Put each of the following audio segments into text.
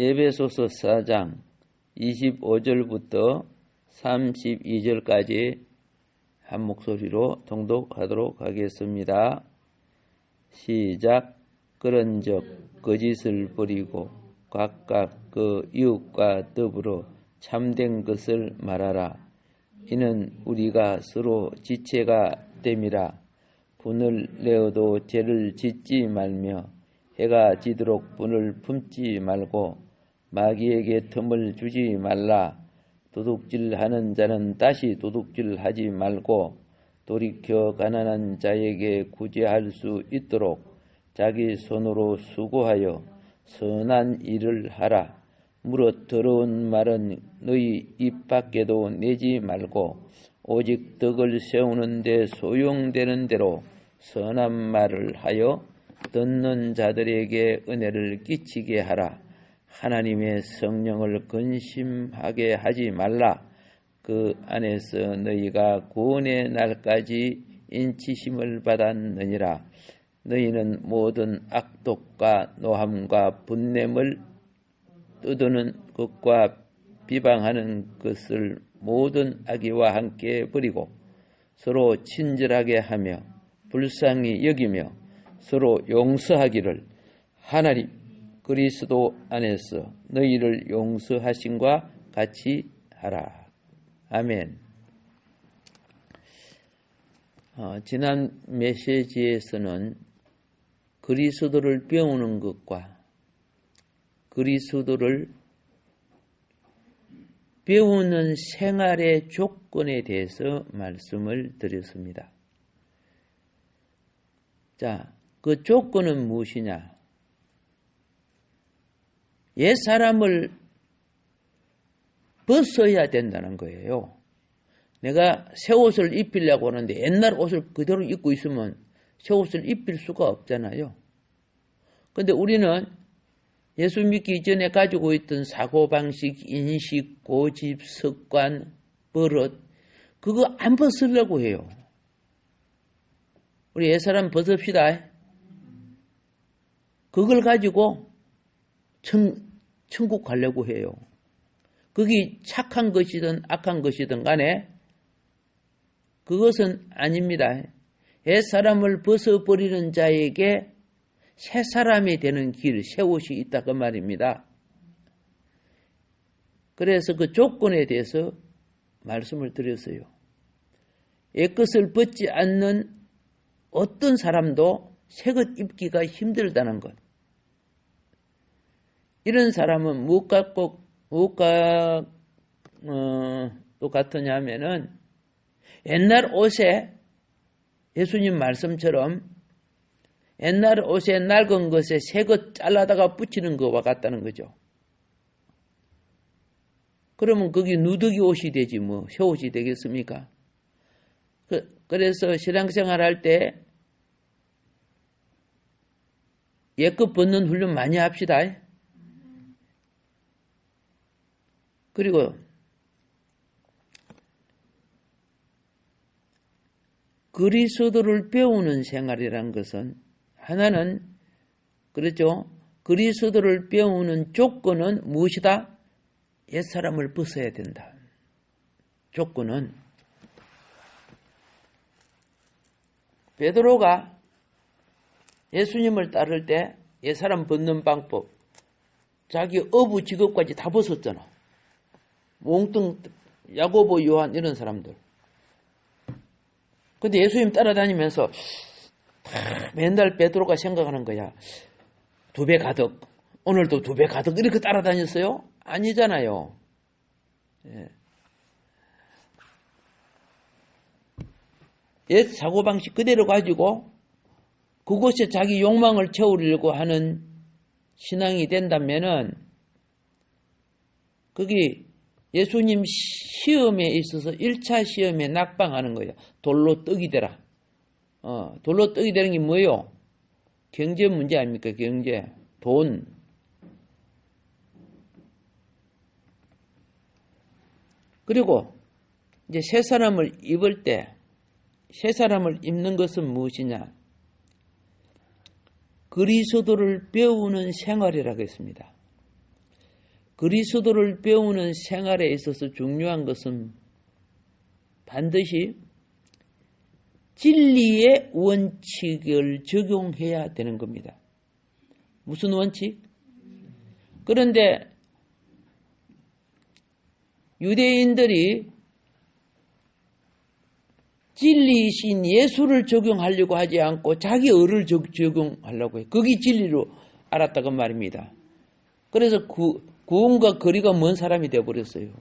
에베소서 4장 25절부터 32절까지 한 목소리로 통독하도록 하겠습니다. 시작. 그런즉 거짓을 버리고 각각 그 이웃과 더불어 참된 것을 말하라. 이는 우리가 서로 지체가 됨이라. 분을 내어도 죄를 짓지 말며 해가 지도록 분을 품지 말고 마귀에게 틈을 주지 말라. 도둑질하는 자는 다시 도둑질하지 말고 돌이켜 가난한 자에게 구제할 수 있도록 자기 손으로 수고하여 선한 일을 하라. 무릇 더러운 말은 너희 입 밖에도 내지 말고 오직 덕을 세우는 데 소용되는 대로 선한 말을 하여 듣는 자들에게 은혜를 끼치게 하라. 하나님의 성령을 근심하게 하지 말라. 그 안에서 너희가 구원의 날까지 인치심을 받았느니라. 너희는 모든 악독과 노함과 분냄을 떠드는 것과 비방하는 것을 모든 악의와 함께 버리고 서로 친절하게 하며 불쌍히 여기며 서로 용서하기를 하나님 그리스도 안에서 너희를 용서하심과 같이 하라. 아멘. 지난 메시지에서는 그리스도를 배우는 것과 그리스도를 배우는 생활의 조건에 대해서 말씀을 드렸습니다. 자, 그 조건은 무엇이냐? 옛 사람을 벗어야 된다는 거예요. 내가 새 옷을 입히려고 하는데 옛날 옷을 그대로 입고 있으면 새 옷을 입힐 수가 없잖아요. 그런데 우리는 예수 믿기 이전에 가지고 있던 사고방식, 인식, 고집, 습관, 버릇 그거 안 벗으려고 해요. 우리 옛사람 벗읍시다. 그걸 가지고 천국 가려고 해요. 그게 착한 것이든 악한 것이든 간에 그것은 아닙니다. 옛사람을 벗어버리는 자에게 새 사람이 되는 길, 새 옷이 있다 그 말입니다. 그래서 그 조건에 대해서 말씀을 드렸어요. 옛것을 벗지 않는 어떤 사람도 새것 입기가 힘들다는 것. 이런 사람은 무엇과 똑같으냐 하면은 옛날 옷에 예수님 말씀처럼 옛날 옷에 낡은 것에 새 것 잘라다가 붙이는 것과 같다는 거죠. 그러면 그게 누더기 옷이 되지 뭐 새 옷이 되겠습니까? 그래서 신앙생활 할 때 옛것 벗는 훈련 많이 합시다. 그리고 그리스도를 배우는 생활이란 것은 하나는 그렇죠. 그리스도를 배우는 조건은 무엇이다? 옛사람을 벗어야 된다. 조건은 베드로가 예수님을 따를 때 옛사람 벗는 방법 자기 어부 직업까지 다 벗었잖아. 몽뚱 야고보 요한 이런 사람들. 근데 예수님 따라다니면서 맨날 베드로가 생각하는 거야. 2배 가득. 오늘도 2배 가득 이렇게 따라다녔어요? 아니잖아요. 예. 옛 사고방식 그대로 가지고 그곳에 자기 욕망을 채우려고 하는 신앙이 된다면은 그게 예수님 시험에 있어서 1차 시험에 낙방하는 거예요. 돌로 떡이 되라. 돌로 떡이 되는 게 뭐예요? 경제 문제 아닙니까? 경제. 돈. 그리고 이제 새 사람을 입을 때 새 사람을 입는 것은 무엇이냐? 그리스도를 배우는 생활이라고 했습니다. 그리스도를 배우는 생활에 있어서 중요한 것은 반드시 진리의 원칙을 적용해야 되는 겁니다. 무슨 원칙? 그런데 유대인들이 진리이신 예수를 적용하려고 하지 않고 자기 의를 적용하려고 해요. 그게 진리로 알았다고 말입니다. 그래서 구원과 거리가 먼 사람이 되어버렸어요.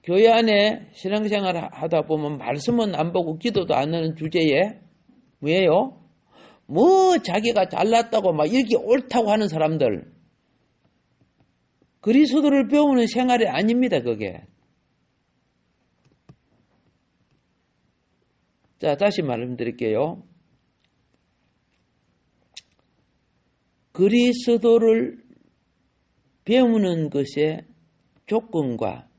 교회 안에 신앙생활 하다 보면 말씀은 안 보고 기도도 안 하는 주제에 뭐예요? 뭐 자기가 잘났다고 막 이렇게 옳다고 하는 사람들, 그리스도를 배우는 생활이 아닙니다. 그게. 자, 다시 말씀드릴게요. 그리스도를 배우는 것의 조건과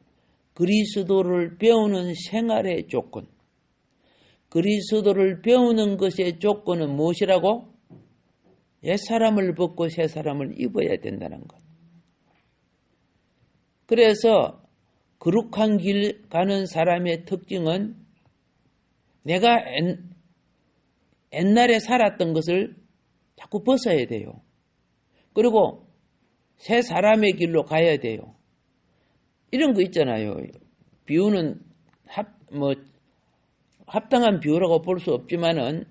그리스도를 배우는 생활의 조건, 그리스도를 배우는 것의 조건은 무엇이라고? 옛사람을 벗고 새사람을 입어야 된다는 것. 그래서 거룩한 길 가는 사람의 특징은 내가 옛날에 살았던 것을 자꾸 벗어야 돼요. 그리고 새 사람의 길로 가야 돼요. 이런 거 있잖아요. 비유는 합당한 비유라고 볼 수 없지만은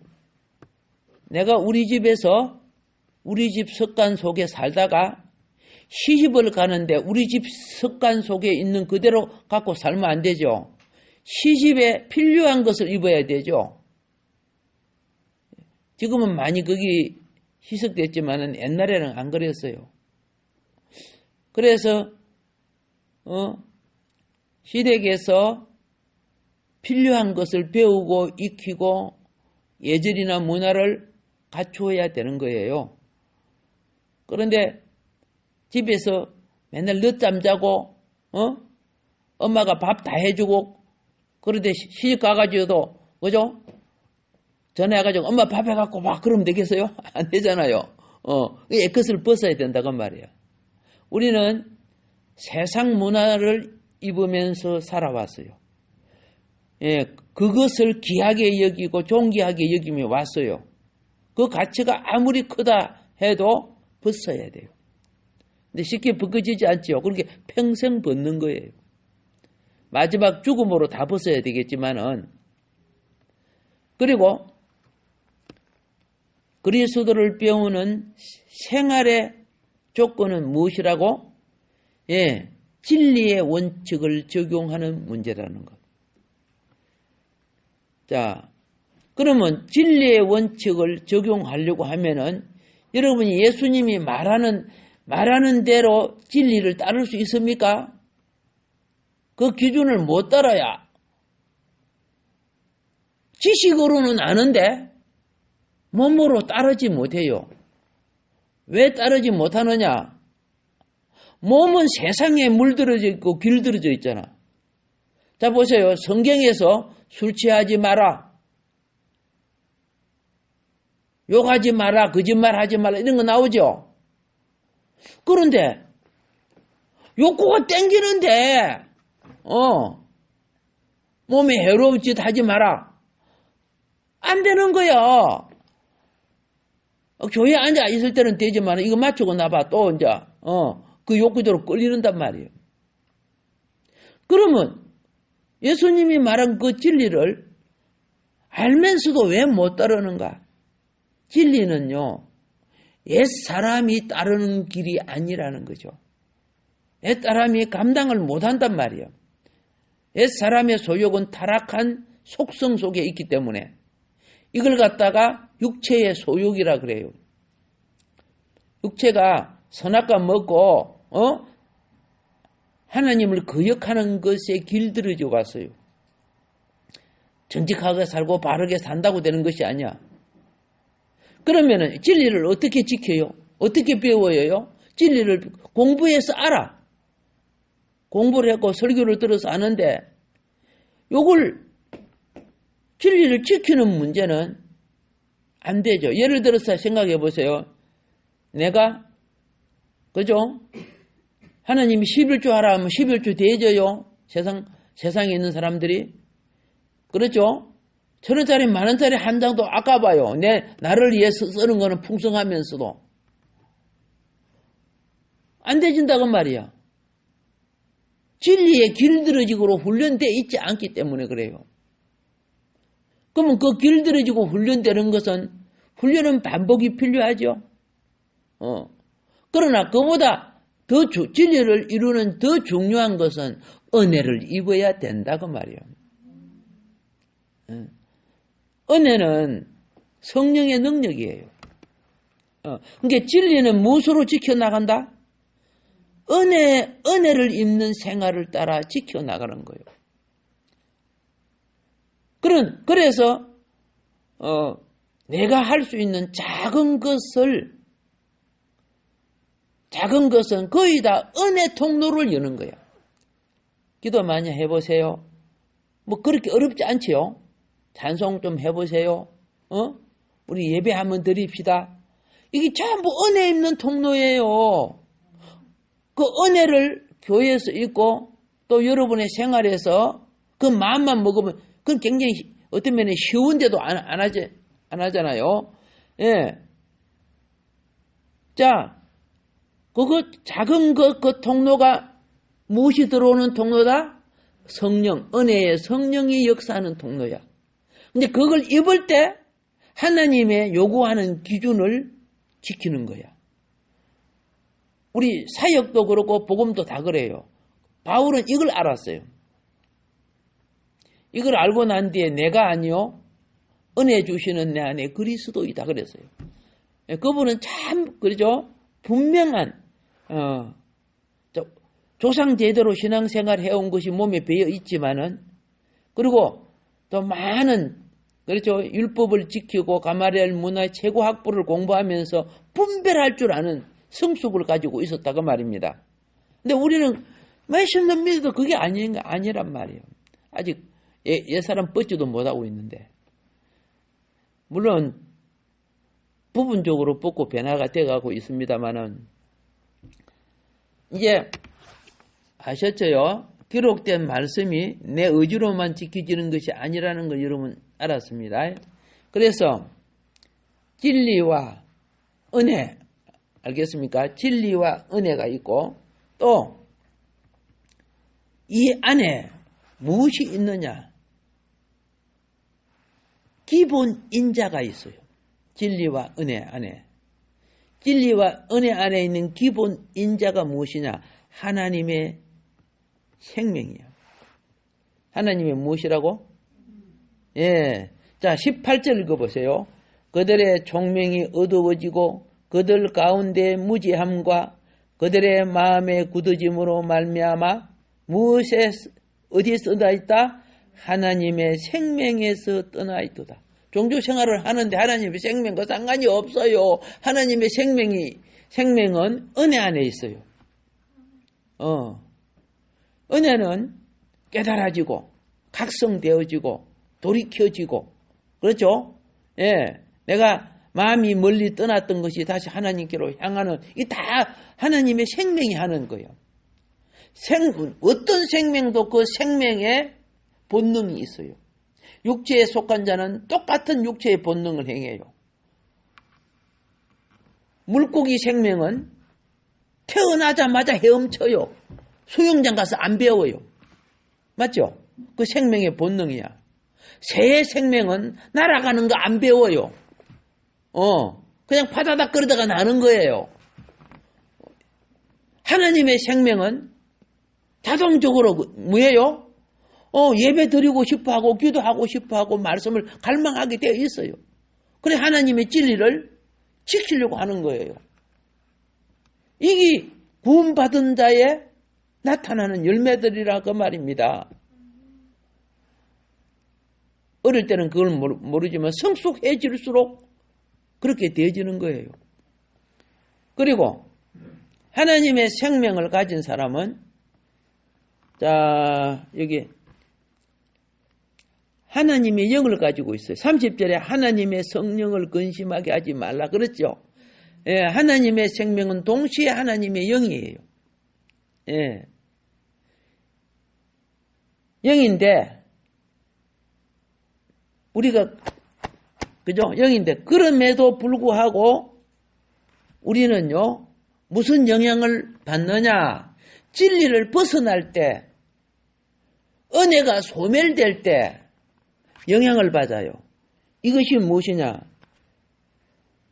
내가 우리 집에서 우리 집 습관 속에 살다가 시집을 가는데 우리 집 습관 속에 있는 그대로 갖고 살면 안 되죠. 시집에 필요한 것을 입어야 되죠. 지금은 많이 거기 희석됐지만은 옛날에는 안 그랬어요. 그래서 시댁에서 필요한 것을 배우고 익히고 예절이나 문화를 갖추어야 되는 거예요. 그런데 집에서 맨날 늦잠 자고 엄마가 밥 다 해주고 그런데 시집 가가지고도 그죠? 전화해가지고 엄마 밥 해갖고 막 그러면 되겠어요? 안 되잖아요. 그것을 벗어야 된다고 말이에요. 우리는 세상 문화를 입으면서 살아왔어요. 예, 그것을 귀하게 여기고 존귀하게 여기며 왔어요. 그 가치가 아무리 크다 해도 벗어야 돼요. 근데 쉽게 벗겨지지 않죠. 그렇게 평생 벗는 거예요. 마지막 죽음으로 다 벗어야 되겠지만은, 그리고 그리스도를 배우는 생활의 조건은 무엇이라고? 예, 진리의 원칙을 적용하는 문제라는 것. 자, 그러면 진리의 원칙을 적용하려고 하면은 여러분이 예수님이 말하는 대로 진리를 따를 수 있습니까? 그 기준을 못 따라야. 지식으로는 아는데 몸으로 따르지 못해요. 왜 따르지 못하느냐? 몸은 세상에 물들어져 있고 길들어져 있잖아. 자, 보세요. 성경에서 술 취하지 마라, 욕하지 마라, 거짓말하지 마라 이런 거 나오죠. 그런데 욕구가 땡기는데 몸에 해로운 짓 하지 마라, 안 되는 거야. 교회에 앉아 있을 때는 되지만 이거 맞추고 나봐 또 이제 그 욕구대로 끌리는단 말이에요. 그러면 예수님이 말한 그 진리를 알면서도 왜 못 따르는가? 진리는요, 옛사람이 따르는 길이 아니라는 거죠. 옛사람이 감당을 못한단 말이에요. 옛사람의 소욕은 타락한 속성 속에 있기 때문에 이걸 갖다가 육체의 소욕이라 그래요. 육체가 선악과 먹고 하나님을 거역하는 것에 길들여져 갔어요. 정직하게 살고 바르게 산다고 되는 것이 아니야. 그러면은 진리를 어떻게 지켜요? 어떻게 배워요? 진리를 공부해서 알아. 공부를 했고 설교를 들어서 아는데 요걸 진리를 지키는 문제는 안 되죠. 예를 들어서 생각해 보세요. 내가 그죠? 하나님이 11조 하라 하면 11조 대줘요. 세상에 있는 사람들이. 그렇죠? 1,000원짜리, 10,000원짜리 한 장도 아까봐요. 나를 위해서 쓰는 거는 풍성하면서도. 안 되진다고 말이야. 진리에 길들여지고 훈련되어 있지 않기 때문에 그래요. 그러면 그 길들여지고 훈련되는 것은 훈련은 반복이 필요하죠. 그러나 그보다 진리를 이루는 더 중요한 것은 은혜를 입어야 된다고 말이에요. 은혜는 성령의 능력이에요. 그러니까 진리는 무엇으로 지켜나간다? 은혜를 입는 생활을 따라 지켜나가는 거예요. 그래서 내가 할 수 있는 작은 것은 거의 다 은혜 통로를 여는 거야. 기도 많이 해보세요. 뭐 그렇게 어렵지 않지요? 찬송 좀 해보세요. 우리 예배 한번 드립시다. 이게 전부 은혜 입는 통로예요. 그 은혜를 교회에서 있고 또 여러분의 생활에서 그 마음만 먹으면 그건 굉장히 어떤 면에 쉬운데도 안 하잖아요. 예. 자, 그거 작은 그 통로가 무엇이 들어오는 통로다? 성령, 은혜의 성령이 역사하는 통로야. 근데 그걸 입을 때 하나님의 요구하는 기준을 지키는 거야. 우리 사역도 그렇고 복음도 다 그래요. 바울은 이걸 알았어요. 이걸 알고 난 뒤에 내가 아니요 은혜 주시는 내 안에 그리스도이다 그랬어요. 그분은 참 그러죠. 분명한 조상 제대로 신앙생활 해온 것이 몸에 배어 있지만은 그리고 또 많은 그렇죠 율법을 지키고 가마리엘 문화의 최고 학부를 공부하면서 분별할 줄 아는 성숙을 가지고 있었다고 말입니다. 근데 우리는 몇십년 믿어도 그게 아니란 말이에요. 아직 옛사람 뻗지도 못하고 있는데. 물론 부분적으로 뻗고 변화가 돼가고 있습니다만은 이제 아셨죠? 기록된 말씀이 내 의지로만 지켜지는 것이 아니라는 걸 여러분 알았습니다. 그래서 진리와 은혜 알겠습니까? 진리와 은혜가 있고 또 이 안에 무엇이 있느냐? 기본 인자가 있어요. 진리와 은혜 안에. 진리와 은혜 안에 있는 기본 인자가 무엇이냐? 하나님의 생명이에요. 하나님의 무엇이라고? 예. 자, 18절 읽어보세요. 그들의 총명이 어두워지고 그들 가운데 무지함과 그들의 마음의 굳어짐으로 말미암아 무엇에 어디에 써져 있다? 하나님의 생명에서 떠나 있도다. 종교 생활을 하는데 하나님의 생명과 상관이 없어요. 하나님의 생명은 은혜 안에 있어요. 은혜는 깨달아지고 각성되어지고 돌이켜지고 그렇죠? 예, 내가 마음이 멀리 떠났던 것이 다시 하나님께로 향하는 이 다 하나님의 생명이 하는 거예요. 어떤 생명도 그 생명의 본능이 있어요. 육체에 속한 자는 똑같은 육체의 본능을 행해요. 물고기 생명은 태어나자마자 헤엄쳐요. 수영장 가서 안 배워요. 맞죠? 그 생명의 본능이야. 새의 생명은 날아가는 거 안 배워요. 그냥 파다닥 거리다가 나는 거예요. 하나님의 생명은 자동적으로 뭐예요? 예배 드리고 싶어하고 기도하고 싶어하고 말씀을 갈망하게 되어 있어요. 그래 하나님의 진리를 지키려고 하는 거예요. 이게 구원받은 자의 나타나는 열매들이라 그 말입니다. 어릴 때는 그걸 모르지만 성숙해질수록 그렇게 되어지는 거예요. 그리고 하나님의 생명을 가진 사람은 자 여기 하나님의 영을 가지고 있어요. 30절에 하나님의 성령을 근심하게 하지 말라 그랬죠. 예, 하나님의 생명은 동시에 하나님의 영이에요. 예. 영인데, 우리가, 그죠? 영인데, 그럼에도 불구하고, 우리는요, 무슨 영향을 받느냐? 진리를 벗어날 때, 은혜가 소멸될 때, 영향을 받아요. 이것이 무엇이냐?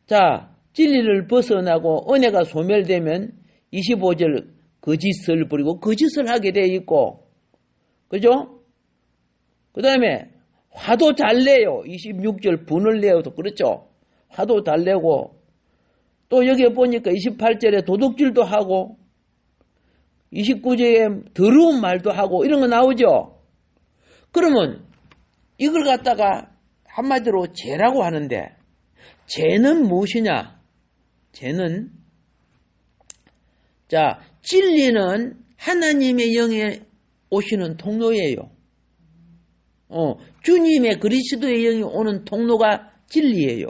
자, 진리를 벗어나고 은혜가 소멸되면 25절 거짓을 부리고 거짓을 하게 돼 있고, 그죠? 그 다음에 화도 잘 내요. 26절 분을 내요도 그렇죠. 화도 잘 내고, 또 여기에 보니까 28절에 도둑질도 하고, 29절에 더러운 말도 하고, 이런 거 나오죠. 그러면 이걸 갖다가 한마디로 죄라고 하는데, 죄는 무엇이냐? 죄는, 자, 진리는 하나님의 영에 오시는 통로예요. 주님의 그리스도의 영이 오는 통로가 진리예요.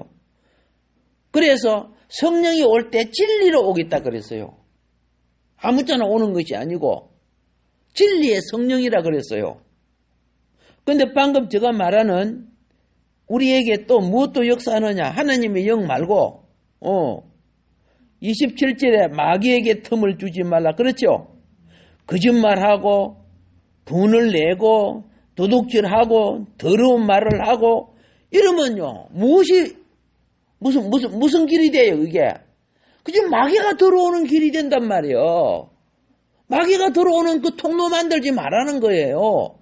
그래서 성령이 올 때 진리로 오겠다 그랬어요. 아무짝나 오는 것이 아니고 진리의 성령이라 그랬어요. 근데 방금 제가 말하는 우리에게 또 무엇도 역사하느냐? 하나님의 영 말고 27절에 마귀에게 틈을 주지 말라. 그렇죠? 거짓말하고 분을 내고 도둑질하고 더러운 말을 하고 이러면요. 무슨 길이 돼요, 이게? 그저 마귀가 들어오는 길이 된단 말이에요. 마귀가 들어오는 그 통로 만들지 말라는 거예요.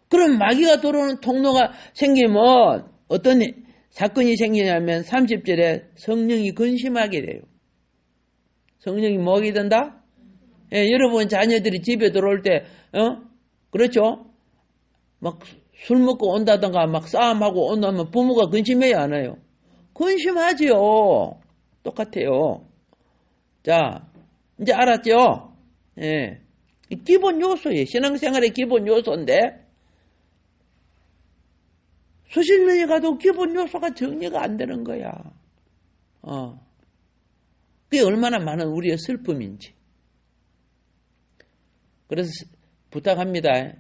그럼 마귀가 들어오는 통로가 생기면 어떤 사건이 생기냐면 30절에 성령이 근심하게 돼요. 성령이 뭐하게 된다? 예, 여러분 자녀들이 집에 들어올 때, 그렇죠? 막 술 먹고 온다던가 막 싸움하고 온다면 부모가 근심해야 안 해요? 근심하지요. 똑같아요. 자, 이제 알았죠? 예. 기본 요소예요. 신앙생활의 기본 요소인데, 수십 년이 가도 기본 요소가 정리가 안 되는 거야. 그게 얼마나 많은 우리의 슬픔인지. 그래서 부탁합니다.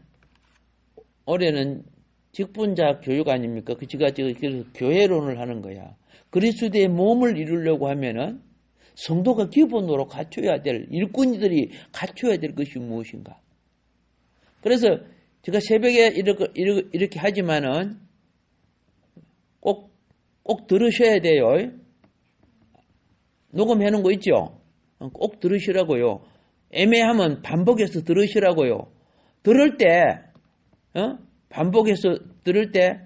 올해는 직분자 교육 아닙니까? 제가 그래서 교회론을 하는 거야. 그리스도의 몸을 이루려고 하면은 성도가 기본으로 갖춰야 될, 일꾼들이 갖춰야 될 것이 무엇인가. 그래서 제가 새벽에 이렇게 하지만은 꼭 들으셔야 돼요. 녹음해 놓은 거 있죠? 꼭 들으시라고요. 애매하면 반복해서 들으시라고요. 들을 때, 반복해서 들을 때,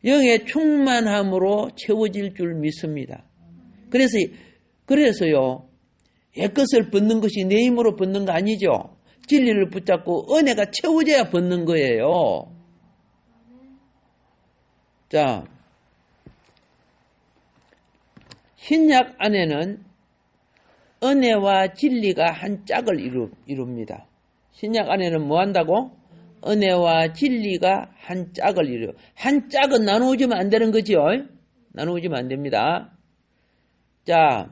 영의 충만함으로 채워질 줄 믿습니다. 그래서요, 옛것을 벗는 것이 내 힘으로 벗는 거 아니죠? 진리를 붙잡고 은혜가 채워져야 벗는 거예요. 자, 신약 안에는 은혜와 진리가 한 짝을 이룹니다. 신약 안에는 뭐 한다고? 은혜와 진리가 한 짝을 이루어. 한 짝은 나누어지면 안 되는 거지요? 나누어지면 안 됩니다. 자,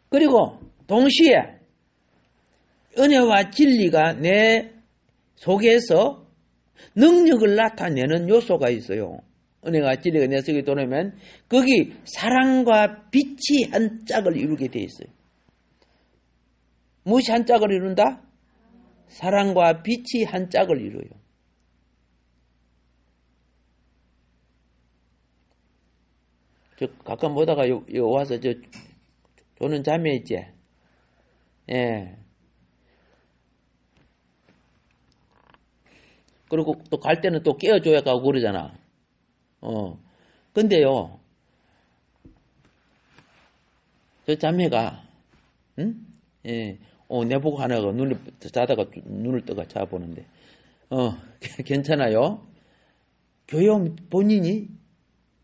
그리고 동시에 은혜와 진리가 내 속에서 능력을 나타내는 요소가 있어요. 은혜와 진리가 내 속에 들어오면 거기 사랑과 빛이 한 짝을 이루게 돼 있어요. 무엇이 한 짝을 이룬다? 사랑과 빛이 한 짝을 이루어요. 저 가끔 보다가 요 와서 저 조는 자매 있지? 예. 그리고 또 갈 때는 또 깨워줘야 가고 그러잖아. 근데요, 저 자매가, 응? 예. 내보고 하나가 자다가 눈을 떠가 자보는데, 괜찮아요. 교회 오면 본인이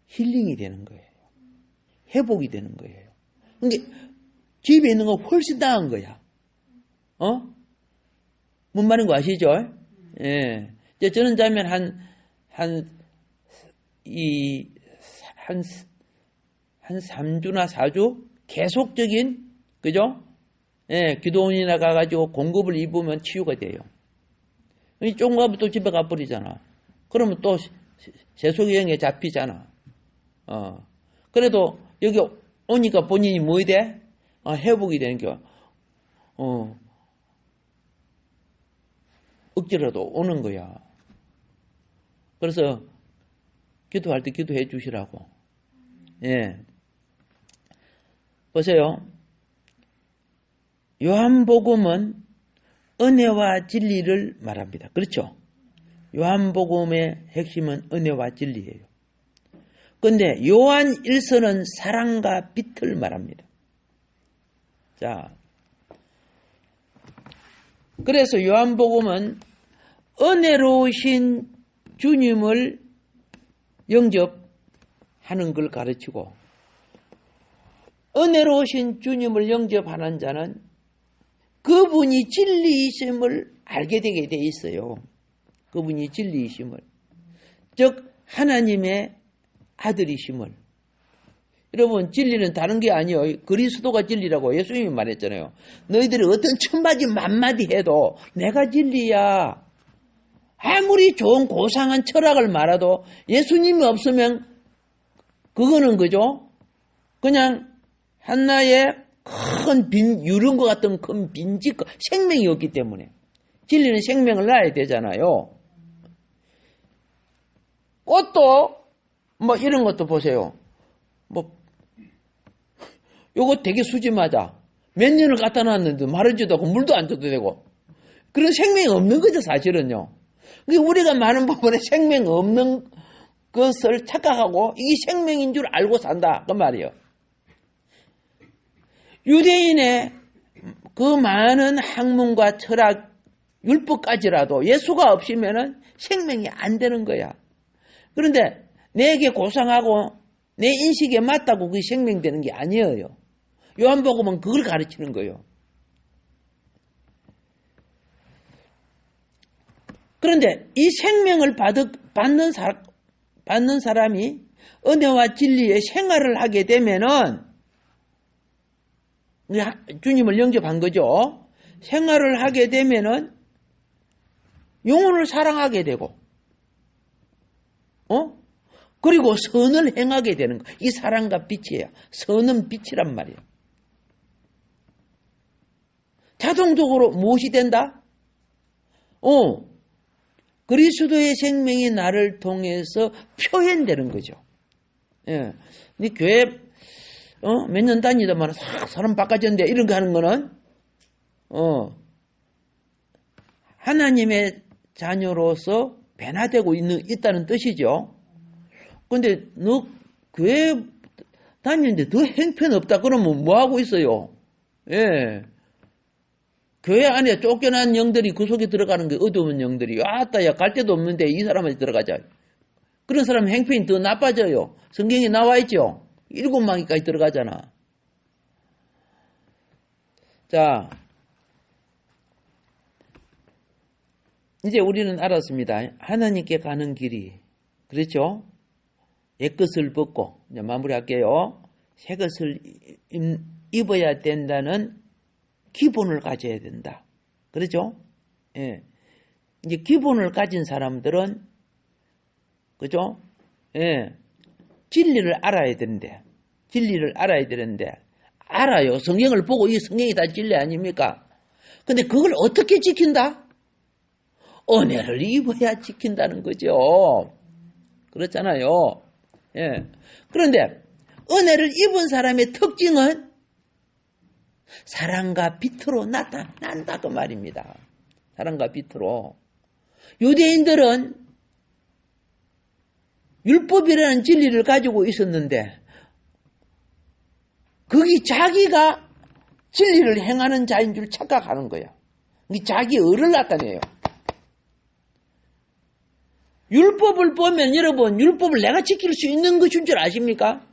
힐링이 되는 거예요. 회복이 되는 거예요. 그러니까 집에 있는 거 훨씬 나은 거야. 뭔 말인 거 아시죠? 예. 저는 자면 한 한 3주나 4주 계속적인, 그죠? 예, 기도원이나 가가지고 공급을 입으면 치유가 돼요. 조금 가면 또 집에 가버리잖아. 그러면 또 세속여행에 잡히잖아. 그래도 여기 오니까 본인이 뭐 돼? 회복이 되는 게, 억지라도 오는 거야. 그래서 기도할 때 기도해 주시라고. 예. 보세요. 요한복음은 은혜와 진리를 말합니다. 그렇죠? 요한복음의 핵심은 은혜와 진리예요. 그런데 요한 1서는 사랑과 빛을 말합니다. 자, 그래서 요한복음은 은혜로우신 주님을 영접하는 걸 가르치고, 은혜로우신 주님을 영접하는 자는 그분이 진리이심을 알게 되게 돼 있어요. 그분이 진리이심을. 즉 하나님의 아들이심을. 여러분, 진리는 다른 게 아니에요. 그리스도가 진리라고 예수님이 말했잖아요. 너희들이 어떤 천마디 만마디 해도 내가 진리야. 아무리 좋은 고상한 철학을 말해도 예수님이 없으면 그거는 그죠? 그냥 하나의 큰 유령과 같은 큰 빈집, 생명이 없기 때문에. 진리는 생명을 낳아야 되잖아요. 꽃도 뭐 이런 것도 보세요. 뭐 요거 되게 수지마자 몇 년을 갖다 놨는데 마르지도 않고 물도 안 줘도 되고, 그런 생명이 없는 거죠, 사실은요. 우리가 많은 부분에 생명 없는 것을 착각하고 이게 생명인 줄 알고 산다 그 말이에요. 유대인의 그 많은 학문과 철학, 율법까지라도 예수가 없으면은 생명이 안 되는 거야. 그런데 내게 고상하고 내 인식에 맞다고 그게 생명되는 게 아니에요. 요한복음은 그걸 가르치는 거예요. 그런데 이 생명을 받는 사람이 은혜와 진리의 생활을 하게 되면은, 주님을 영접한 거죠. 생활을 하게 되면은 영혼을 사랑하게 되고, 그리고 선을 행하게 되는 거. 이 사랑과 빛이에요. 선은 빛이란 말이에요. 자동적으로 무엇이 된다? 그리스도의 생명이 나를 통해서 표현되는 거죠. 예. 네 교회 몇 년 다니다만 사람 바꿔졌는데 이런 거 하는 거는 하나님의 자녀로서 변화되고 있다는 뜻이죠. 근데 너 교회 다니는데 더 형편없다 그러면 뭐 하고 있어요? 예. 교회 안에 쫓겨난 영들이 그 속에 들어가는 게 어두운 영들이, 아따, 야, 갈 데도 없는데 이 사람한테 들어가자. 그런 사람 행편이 더 나빠져요. 성경에 나와 있죠? 7마귀까지 들어가잖아. 자, 이제 우리는 알았습니다. 하나님께 가는 길이, 그렇죠? 옛것을 벗고, 이제 마무리할게요. 새것을 입어야 된다는 기본을 가져야 된다. 그렇죠? 예. 이제 기본을 가진 사람들은, 그죠? 예. 진리를 알아야 되는데, 알아요. 성경을 보고 이 성경이 다 진리 아닙니까? 근데 그걸 어떻게 지킨다? 은혜를 입어야 지킨다는 거죠. 그렇잖아요. 예. 그런데 은혜를 입은 사람의 특징은 사랑과 빛으로 나타난다 그 말입니다. 사랑과 빛으로. 유대인들은 율법이라는 진리를 가지고 있었는데 거기 자기가 진리를 행하는 자인 줄 착각하는 거야. 자기 의를 나타내요. 율법을 보면 여러분, 율법을 내가 지킬 수 있는 것인 줄 아십니까?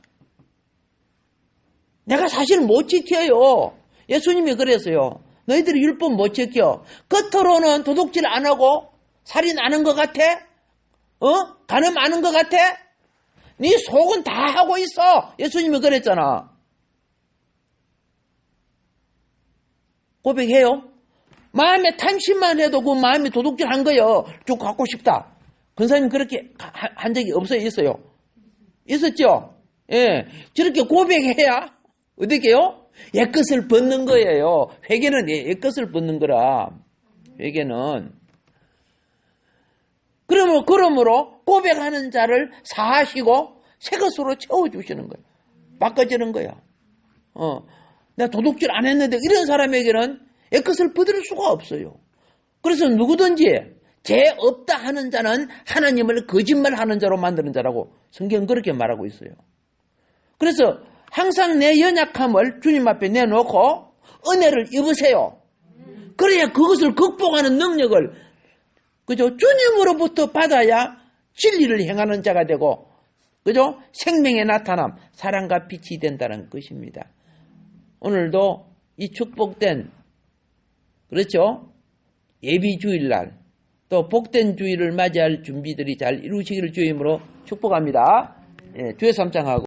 내가 사실 못 지켜요. 예수님이 그랬어요. 너희들이 율법 못 지켜. 겉으로는 도둑질 안 하고 살인 안 한 것 같아? 간음 안 한 것 같아? 네 속은 다 하고 있어. 예수님이 그랬잖아. 고백해요. 마음에 탐심만 해도 그 마음이 도둑질한 거예요. 쭉 갖고 싶다. 권사님 그렇게 한 적이 없어요? 있어요? 있었죠? 예. 저렇게 고백해야 어떻게요? 옛것을 벗는 거예요. 회개는 옛것을 벗는 거라. 회개는. 그러므로 고백하는 자를 사하시고 새 것으로 채워주시는 거예요. 바꿔주는 거야. 내가 도둑질 안 했는데 이런 사람에게는 옛것을 벗을 수가 없어요. 그래서 누구든지 죄 없다 하는 자는 하나님을 거짓말하는 자로 만드는 자라고 성경은 그렇게 말하고 있어요. 그래서 항상 내 연약함을 주님 앞에 내놓고 은혜를 입으세요. 그래야 그것을 극복하는 능력을 그죠? 주님으로부터 받아야 진리를 행하는 자가 되고 그죠? 생명의 나타남, 사랑과 빛이 된다는 것입니다. 오늘도 이 축복된 그렇죠? 예비 주일날 또 복된 주일을 맞이할 준비들이 잘 이루어지기를 주의 이름으로 축복합니다. 예, 주의 삼창하고